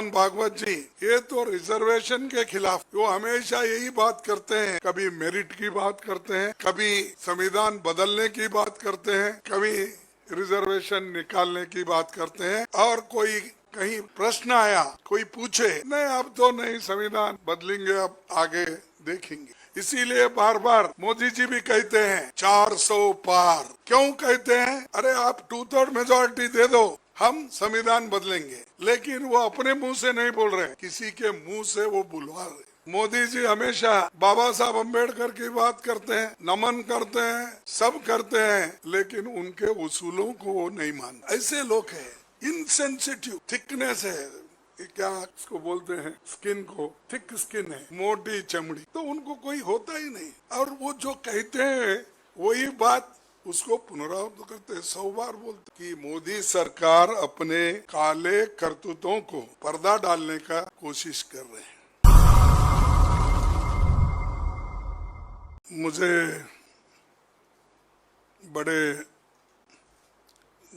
मोहन भागवत जी, ये तो रिजर्वेशन के खिलाफ, वो हमेशा यही बात करते हैं, कभी मेरिट की बात करते हैं, कभी संविधान बदलने की बात करते हैं, कभी रिजर्वेशन निकालने की बात करते हैं। और कोई कहीं प्रश्न आया, कोई पूछे, नहीं अब तो नहीं, संविधान बदलेंगे, अब आगे देखेंगे। इसीलिए बार बार मोदी जी भी कहते हैं 400 पार। क्यों कहते हैं? अरे आप 2/3 मेजोरिटी दे दो, हम संविधान बदलेंगे। लेकिन वो अपने मुंह से नहीं बोल रहे, किसी के मुंह से वो बुलवा रहे। मोदी जी हमेशा बाबा साहब अम्बेडकर की बात करते हैं, नमन करते हैं, सब करते हैं, लेकिन उनके उसूलों को वो नहीं मानते। ऐसे लोग हैं, इनसेंसिटिव, थिकनेस है, क्या इसको बोलते हैं, स्किन को, थिक स्किन है, मोटी चमड़ी, तो उनको कोई होता ही नहीं। और वो जो कहते हैं वही बात उसको पुनरावृत्त करते हैं, 100 बार बोलते कि मोदी सरकार अपने काले करतूतों को पर्दा डालने का कोशिश कर रहे हैं। मुझे बड़े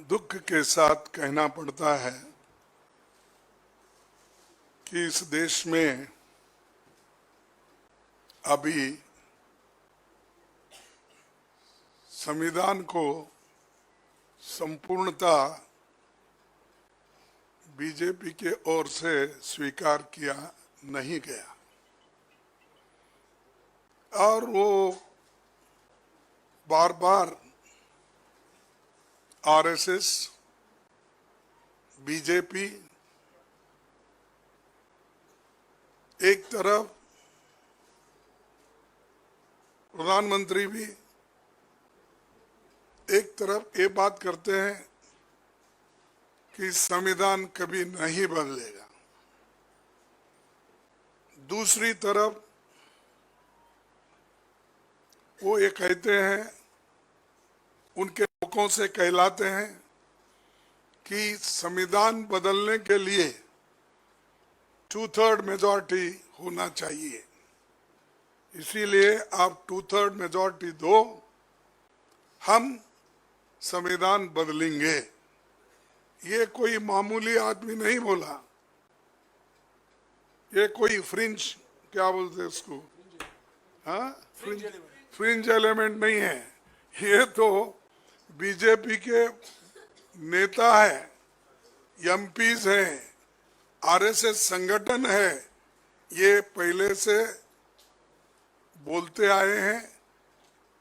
दुख के साथ कहना पड़ता है कि इस देश में अभी संविधान को संपूर्णता बीजेपी के ओर से स्वीकार किया नहीं गया। और वो बार बार आरएसएस, बीजेपी एक तरफ, प्रधानमंत्री भी एक तरफ ये बात करते हैं कि संविधान कभी नहीं बदलेगा, दूसरी तरफ वो ये कहते हैं, उनके लोगों से कहलाते हैं कि संविधान बदलने के लिए 2/3 मेजॉरिटी होना चाहिए, इसीलिए आप 2/3 मेजॉरिटी दो, हम संविधान बदलेंगे। ये कोई मामूली आदमी नहीं बोला, ये कोई फ्रिंज, क्या बोलते हैं इसको, हाँ, फ्रिंज एलिमेंट नहीं है, ये तो बीजेपी के नेता है, एमपीज हैं, आरएसएस संगठन है, ये पहले से बोलते आए हैं।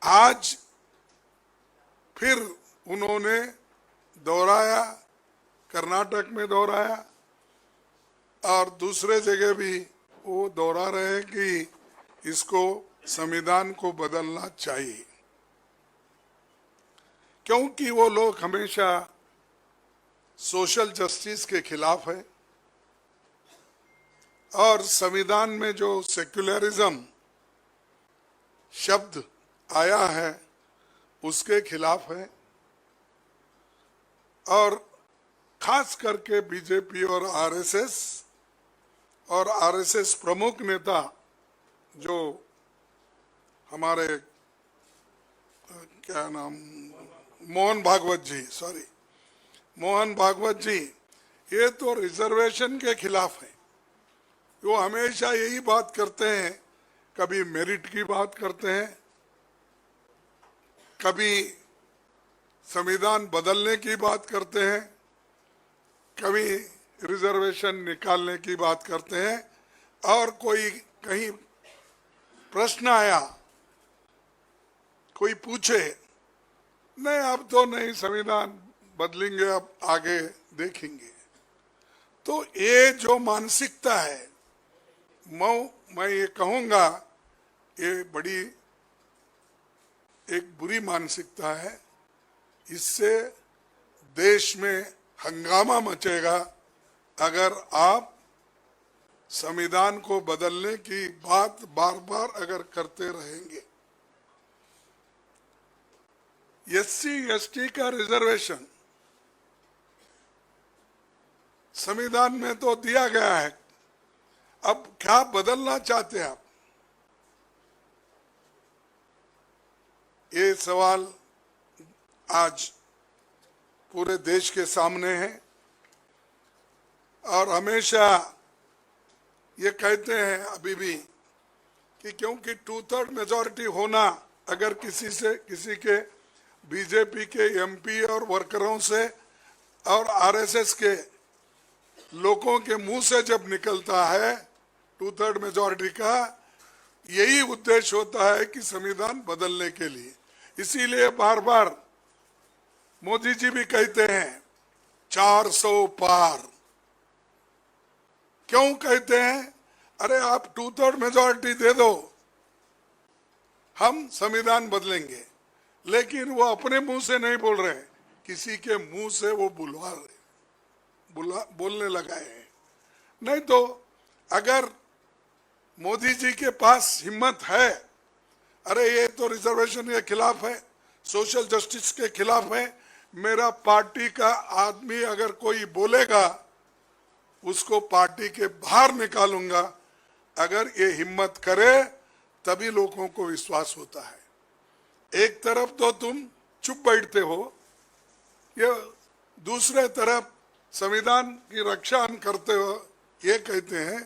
आज फिर उन्होंने दोहराया, कर्नाटक में दोहराया और दूसरे जगह भी वो दोहरा रहे हैं कि इसको, संविधान को बदलना चाहिए, क्योंकि वो लोग हमेशा सोशल जस्टिस के खिलाफ है और संविधान में जो सेक्युलरिज्म शब्द आया है उसके खिलाफ है। और खास करके बीजेपी और आरएसएस प्रमुख नेता जो हमारे क्या नाम, मोहन भागवत जी, ये तो रिजर्वेशन के खिलाफ है। वो हमेशा यही बात करते हैं, कभी मेरिट की बात करते हैं, कभी संविधान बदलने की बात करते हैं, कभी रिजर्वेशन निकालने की बात करते हैं। और कोई कहीं प्रश्न आया, कोई पूछे, नहीं अब तो नहीं, संविधान बदलेंगे, अब आगे देखेंगे। तो ये जो मानसिकता है, मैं ये कहूँगा, ये बड़ी एक बुरी मानसिकता है। इससे देश में हंगामा मचेगा अगर आप संविधान को बदलने की बात बार बार अगर करते रहेंगे। एससी एसटी का रिजर्वेशन संविधान में तो दिया गया है, अब क्या बदलना चाहते हैं आप? ये सवाल आज पूरे देश के सामने है। और हमेशा ये कहते हैं अभी भी कि क्योंकि 2/3 मेजॉरिटी होना अगर किसी के बीजेपी के एमपी और वर्करों से और आरएसएस के लोगों के मुंह से जब निकलता है 2/3 मेजॉरिटी का, यही उद्देश्य होता है कि संविधान बदलने के लिए। इसीलिए बार बार मोदी जी भी कहते हैं 400 पार। क्यों कहते हैं? अरे आप 2/3 मेजॉरिटी दे दो, हम संविधान बदलेंगे। लेकिन वो अपने मुंह से नहीं बोल रहे, किसी के मुंह से वो बोलने लगाए हैं। नहीं तो अगर मोदी जी के पास हिम्मत है, अरे ये तो रिजर्वेशन के खिलाफ है, सोशल जस्टिस के खिलाफ है, मेरा पार्टी का आदमी अगर कोई बोलेगा उसको पार्टी के बाहर निकालूंगा, अगर ये हिम्मत करे तभी लोगों को विश्वास होता है। एक तरफ तो तुम चुप बैठते हो, ये दूसरे तरफ संविधान की रक्षा हम करते हो ये कहते हैं,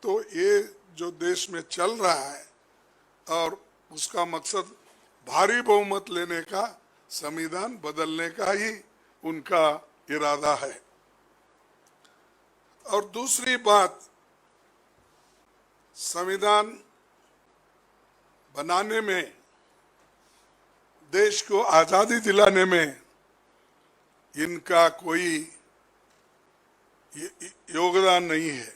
तो ये जो देश में चल रहा है और उसका मकसद भारी बहुमत लेने का, संविधान बदलने का ही उनका इरादा है। और दूसरी बात, संविधान बनाने में, देश को आजादी दिलाने में इनका कोई योगदान नहीं है।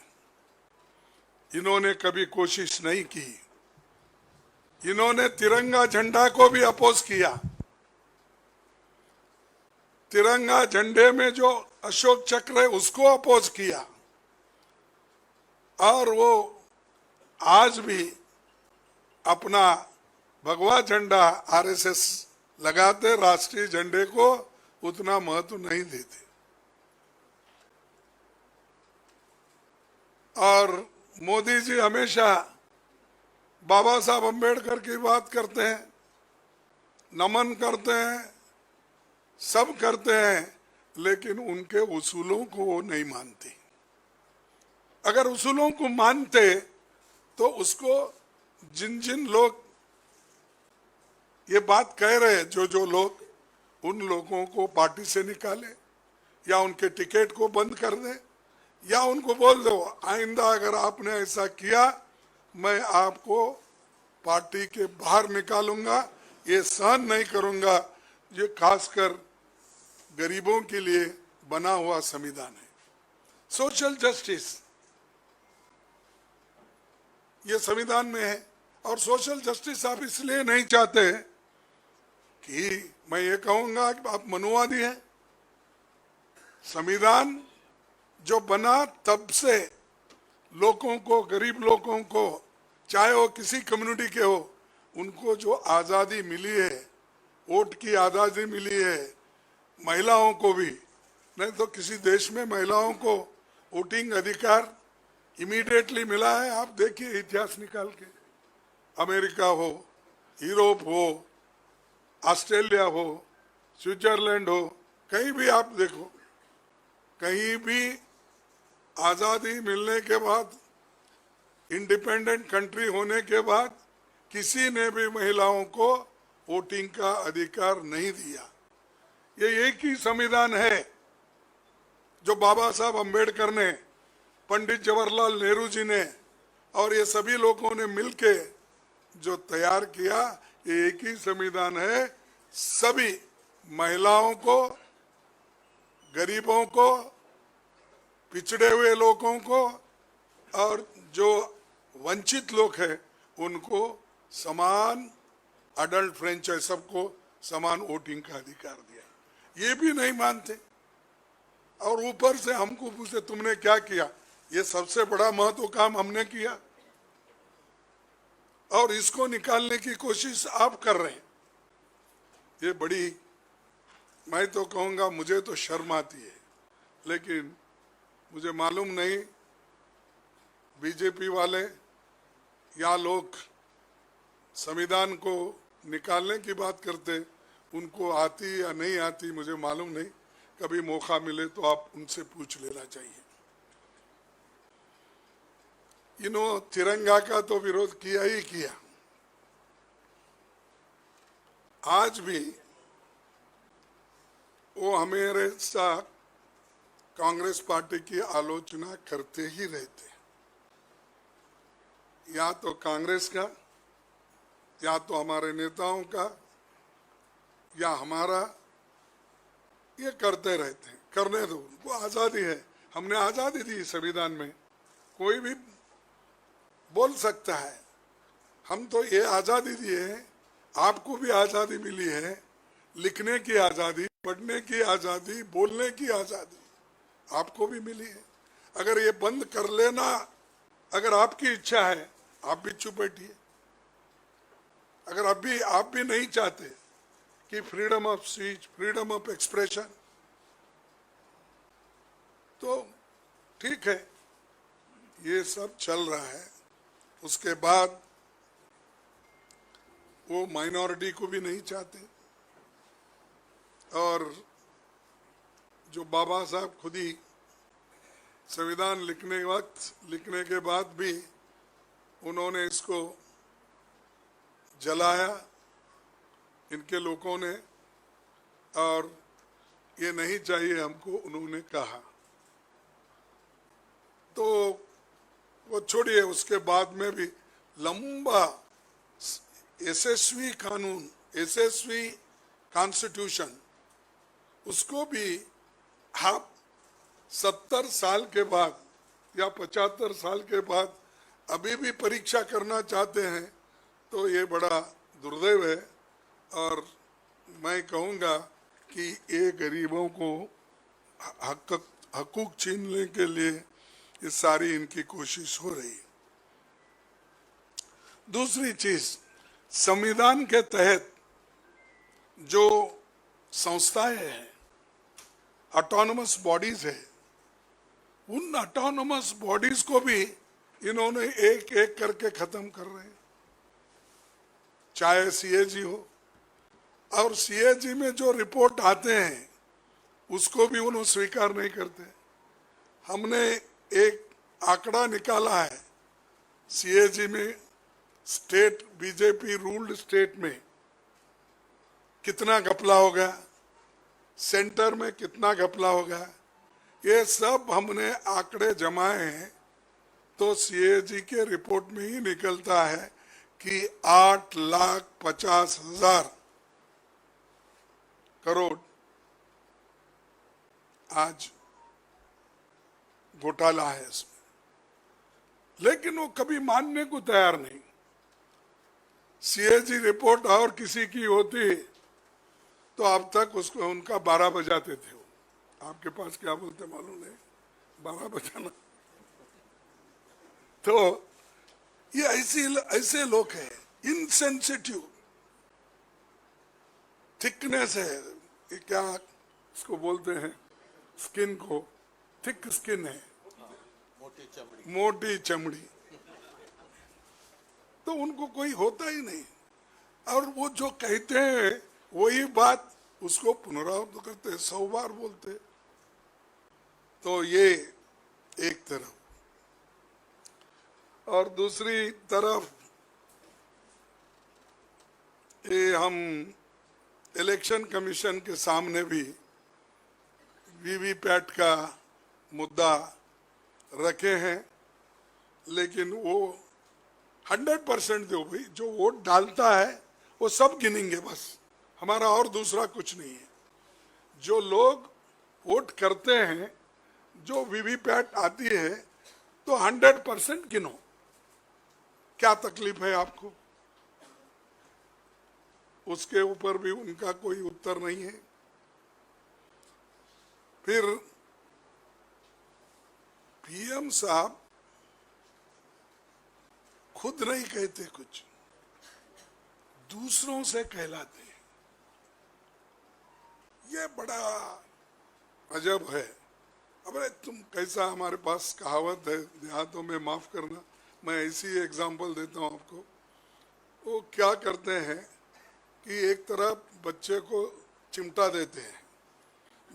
इन्होंने कभी कोशिश नहीं की। इन्होंने तिरंगा झंडा को भी अपोज किया। तिरंगा झंडे में जो अशोक चक्र है उसको अपोज किया। और वो आज भी अपना भगवा झंडा आरएसएस लगाते, राष्ट्रीय झंडे को उतना महत्व नहीं देते। और मोदी जी हमेशा बाबा साहब अम्बेडकर की बात करते हैं, नमन करते हैं, सब करते हैं, लेकिन उनके उसूलों को वो नहीं मानते। अगर उसूलों को मानते तो उसको जिन जिन लोग ये बात कह रहे हैं, जो लोग, उन लोगों को पार्टी से निकाले या उनके टिकट को बंद कर दे, या उनको बोल दो आइंदा अगर आपने ऐसा किया मैं आपको पार्टी के बाहर निकालूंगा, ये सहन नहीं करूंगा। ये खासकर गरीबों के लिए बना हुआ संविधान है। सोशल जस्टिस ये संविधान में है। और सोशल जस्टिस आप इसलिए नहीं चाहते कि मैं ये कहूंगा कि आप मनुवादी हैं। संविधान जो बना तब से लोगों को, गरीब लोगों को, चाहे वो किसी कम्युनिटी के हो, उनको जो आज़ादी मिली है, वोट की आज़ादी मिली है, महिलाओं को भी, नहीं तो किसी देश में महिलाओं को वोटिंग अधिकार इमीडिएटली मिला है। आप देखिए इतिहास निकाल के, अमेरिका हो, यूरोप हो, ऑस्ट्रेलिया हो, स्विट्जरलैंड हो, कहीं भी आप देखो, कहीं भी आज़ादी मिलने के बाद, इंडिपेंडेंट कंट्री होने के बाद किसी ने भी महिलाओं को वोटिंग का अधिकार नहीं दिया। ये एक ही संविधान है जो बाबा साहब अम्बेडकर ने, पंडित जवाहरलाल नेहरू जी ने और ये सभी लोगों ने मिलके जो तैयार किया, ये एक ही संविधान है। सभी महिलाओं को, गरीबों को, पिछड़े हुए लोगों को और जो वंचित लोग हैं उनको समान अडल्ट फ्रेंचाइज, सबको समान वोटिंग का अधिकार दिया। ये भी नहीं मानते और ऊपर से हमको पूछते तुमने क्या किया। ये सबसे बड़ा महत्व काम हमने किया और इसको निकालने की कोशिश आप कर रहे हैं। ये बड़ी, मैं तो कहूँगा मुझे तो शर्म आती है, लेकिन मुझे मालूम नहीं बीजेपी वाले या लोग संविधान को निकालने की बात करते, उनको आती या नहीं आती मुझे मालूम नहीं। कभी मौका मिले तो आप उनसे पूछ लेना चाहिए। तिरंगा का तो विरोध किया ही किया। आज भी वो हमारे साथ कांग्रेस पार्टी की आलोचना करते ही रहते, या तो कांग्रेस का, या तो हमारे नेताओं का, या हमारा, ये करते रहते हैं। करने दो, उनको आज़ादी है। हमने आज़ादी दी संविधान में, कोई भी बोल सकता है। हम तो ये आज़ादी दिए हैं, आपको भी आज़ादी मिली है, लिखने की आज़ादी, पढ़ने की आज़ादी, बोलने की आज़ादी आपको भी मिली है। अगर ये बंद कर लेना, अगर आपकी इच्छा है, आप भी चुप बैठिए। अगर आप भी नहीं चाहते कि freedom of speech, freedom of expression, तो ठीक है, ये सब चल रहा है। उसके बाद वो माइनॉरिटी को भी नहीं चाहते, और जो बाबा साहब खुद ही संविधान लिखने के बाद भी उन्होंने इसको जलाया, इनके लोगों ने, और ये नहीं चाहिए हमको, उन्होंने कहा। तो वो छोड़िए, उसके बाद में भी लंबा यशस्वी कानून, यशस्वी कॉन्स्टिट्यूशन, उसको भी आप 70 साल के बाद या 75 साल के बाद अभी भी परीक्षा करना चाहते हैं, तो ये बड़ा दुर्दैव है। और मैं कहूँगा कि ये गरीबों को हकूक छीनने के लिए ये सारी इनकी कोशिश हो रही है। दूसरी चीज, संविधान के तहत जो संस्थाएं हैं, ऑटोनमस बॉडीज है, उन ऑटोनमस बॉडीज को भी इन्होंने एक एक करके खत्म कर रहे हैं। चाहे सीएजी हो, और सीएजी में जो रिपोर्ट आते हैं उसको भी उन्होंने स्वीकार नहीं करते। हमने एक आंकड़ा निकाला है, सीएजी में स्टेट, बीजेपी रूल्ड स्टेट में कितना घपला होगा, सेंटर में कितना घपला होगा, ये सब हमने आंकड़े जमाए हैं। तो सीएजी के रिपोर्ट में ही निकलता है कि 8,50,000 करोड़ आज घोटाला है इसमें, लेकिन वो कभी मानने को तैयार नहीं। सीएजी रिपोर्ट और किसी की होती तो अब तक उसको उनका 12 बजाते थे। वो आपके पास क्या बोलते मालूम नहीं, 12 बजाना। तो ये ऐसे लोग हैं, इनसेंसिटिव, थिकनेस है, ये क्या इसको बोलते हैं, स्किन को, थिक स्किन है, मोटी चमड़ी, तो उनको कोई होता ही नहीं। और वो जो कहते हैं वही बात उसको पुनरावृत्त करते हैं, 100 बार बोलते। तो ये एक तरफ, और दूसरी तरफ ये हम इलेक्शन कमीशन के सामने भी वीवीपैट का मुद्दा रखे हैं, लेकिन वो 100% दो भाई, जो वोट डालता है वो सब गिनेंगे, बस हमारा और दूसरा कुछ नहीं है। जो लोग वोट करते हैं, जो वीवीपैट आती है, तो 100% गिनो। क्या तकलीफ है आपको? उसके ऊपर भी उनका कोई उत्तर नहीं है। फिर पीएम साहब खुद नहीं कहते कुछ, दूसरों से कहलाते हैं। ये बड़ा अजब है। अबे तुम कैसा, हमारे पास कहावत है देहातों में, माफ करना मैं ऐसी एग्जांपल देता हूँ आपको। वो क्या करते हैं कि एक तरफ बच्चे को चिमटा देते हैं,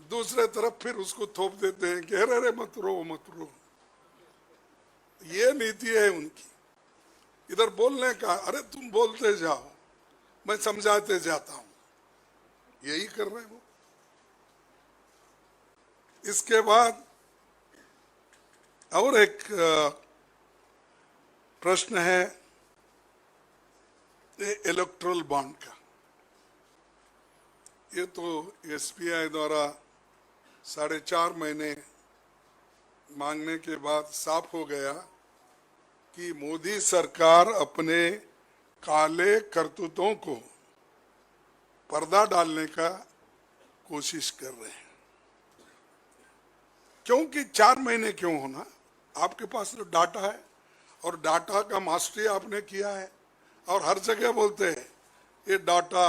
दूसरे तरफ फिर उसको थोप देते हैं कि अरे मत रो मत रो। ये नीति है उनकी, इधर बोलने का, अरे तुम बोलते जाओ, मैं समझाते जाता हूं, यही कर रहे हैं वो। इसके बाद और एक प्रश्न है इलेक्ट्रल बॉन्ड का। ये तो एसबीआई द्वारा 4.5 महीने मांगने के बाद साफ हो गया कि मोदी सरकार अपने काले करतूतों को पर्दा डालने का कोशिश कर रहे हैं। क्योंकि 4 महीने क्यों होना, आपके पास तो डाटा है और डाटा का मास्टरी आपने किया है, और हर जगह बोलते हैं ये डाटा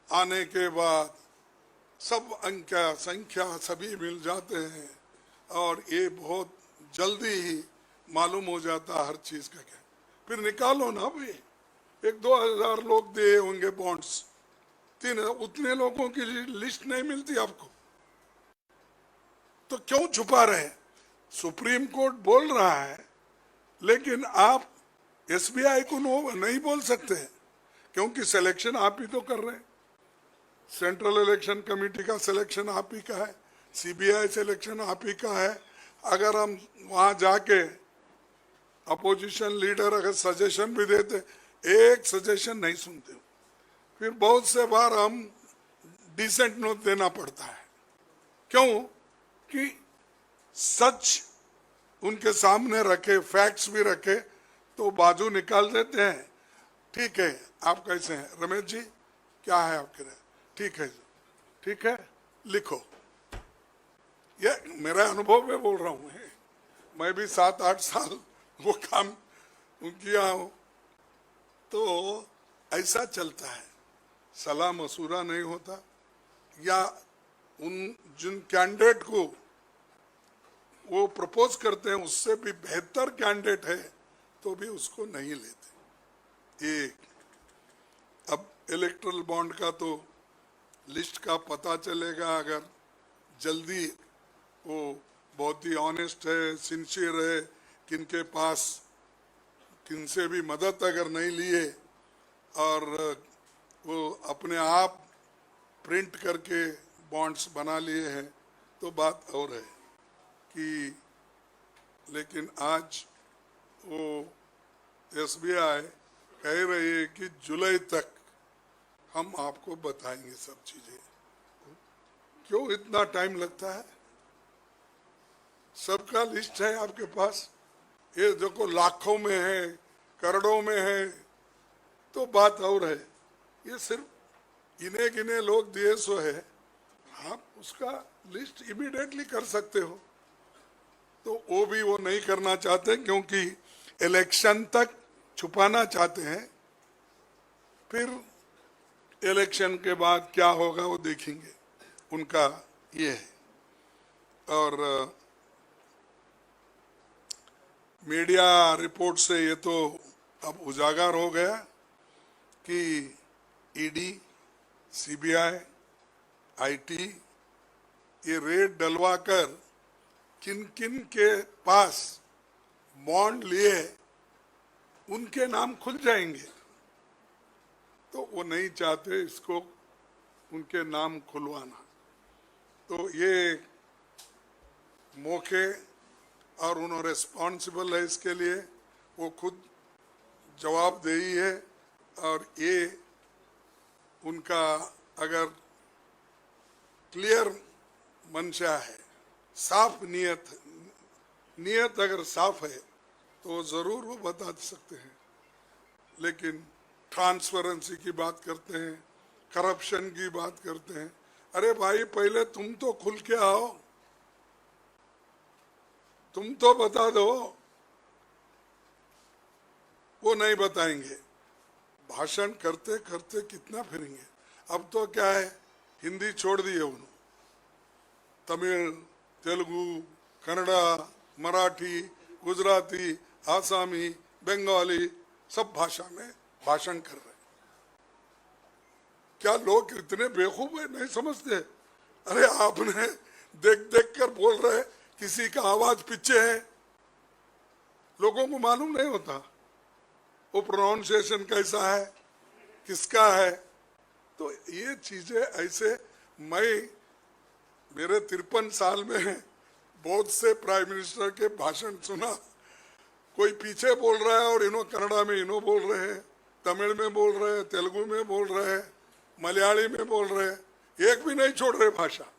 आने के बाद सब अंक संख्या सभी मिल जाते हैं और ये बहुत जल्दी ही मालूम हो जाता हर चीज का। क्या फिर निकालो ना भाई, 1-2 हजार लोग दिए होंगे बॉन्ड्स, 3 उतने लोगों की लिस्ट नहीं मिलती आपको, तो क्यों छुपा रहे? सुप्रीम कोर्ट बोल रहा है, लेकिन आप एसबीआई को नहीं बोल सकते, क्योंकि सिलेक्शन आप ही तो कर रहे हैं। सेंट्रल इलेक्शन कमेटी का सिलेक्शन आप ही का है, सीबीआई सिलेक्शन आप ही का है। अगर हम वहां जाके अपोजिशन लीडर अगर सजेशन भी देते, एक सजेशन नहीं सुनते, फिर बहुत से बार हम डिसेंट नोट देना पड़ता है। क्यों? कि सच उनके सामने रखे, फैक्ट्स भी रखे तो बाजू निकाल देते हैं। ठीक है, आप कैसे हैं रमेश जी, क्या है आपके लिए? ठीक है, ठीक है, लिखो। ये मेरा अनुभव में बोल रहा हूँ, मैं भी 7-8 साल वो काम किया हूँ, तो ऐसा चलता है, सलाह मशूरा नहीं होता, या उन जिन कैंडिडेट को वो प्रपोज करते हैं उससे भी बेहतर कैंडिडेट है तो भी उसको नहीं लेते। एक अब इलेक्ट्रल बॉन्ड का तो लिस्ट का पता चलेगा, अगर जल्दी वो बहुत ही ऑनेस्ट है, सिंसियर है, किनके पास किनसे भी मदद अगर नहीं लिए और वो अपने आप प्रिंट करके बॉन्ड्स बना लिए हैं तो बात और है कि, लेकिन आज वो एसबीआई कह रही है कि जुलाई तक हम आपको बताएंगे सब चीजें। क्यों इतना टाइम लगता है? सबका लिस्ट है आपके पास, ये देखो लाखों में है, करोड़ों में है, तो बात और है। ये सिर्फ गिने गिने लोग दिए सो है, आप उसका लिस्ट इमीडिएटली कर सकते हो, तो वो भी वो नहीं करना चाहते क्योंकि इलेक्शन तक छुपाना चाहते हैं। फिर इलेक्शन के बाद क्या होगा वो देखेंगे, उनका ये है। और मीडिया रिपोर्ट से ये तो अब उजागर हो गया कि ईडी, सीबीआई, आईटी ये रेड डलवाकर किन किन के पास बॉन्ड लिए उनके नाम खुल जाएंगे, तो वो नहीं चाहते इसको उनके नाम खुलवाना। तो ये मौके और उन्होंने रिस्पॉन्सिबल है इसके लिए, वो खुद जवाबदेही है, और ये उनका अगर क्लियर मंशा है, साफ नीयत अगर साफ है तो जरूर वो बता सकते हैं। लेकिन ट्रांसपेरेंसी की बात करते हैं, करप्शन की बात करते हैं, अरे भाई पहले तुम तो खुल के आओ, तुम तो बता दो। वो नहीं बताएंगे, भाषण करते करते कितना फिरेंगे। अब तो क्या है, हिंदी छोड़ दी है उन्होंने, तमिल, तेलुगु, कन्नड़ा, मराठी, गुजराती, आसामी, बंगाली, सब भाषा में भाषण कर रहे हैं। क्या लोग इतने बेवकूफ है, नहीं समझते? अरे आपने देख देख कर बोल रहे, किसी का आवाज पीछे है, लोगों को मालूम नहीं होता वो प्रोनाउंसिएशन कैसा है, किसका है। तो ये चीजें ऐसे, मैं मेरे 53 साल में बहुत से प्राइम मिनिस्टर के भाषण सुना, कोई पीछे बोल रहा है और इन्हों कन्नड़ा में इन्हों बोल रहे हैं, तमिल में बोल रहे हैं, तेलुगु में बोल रहे हैं, मलयाली में बोल रहे हैं, एक भी नहीं छोड़ रहे भाषा।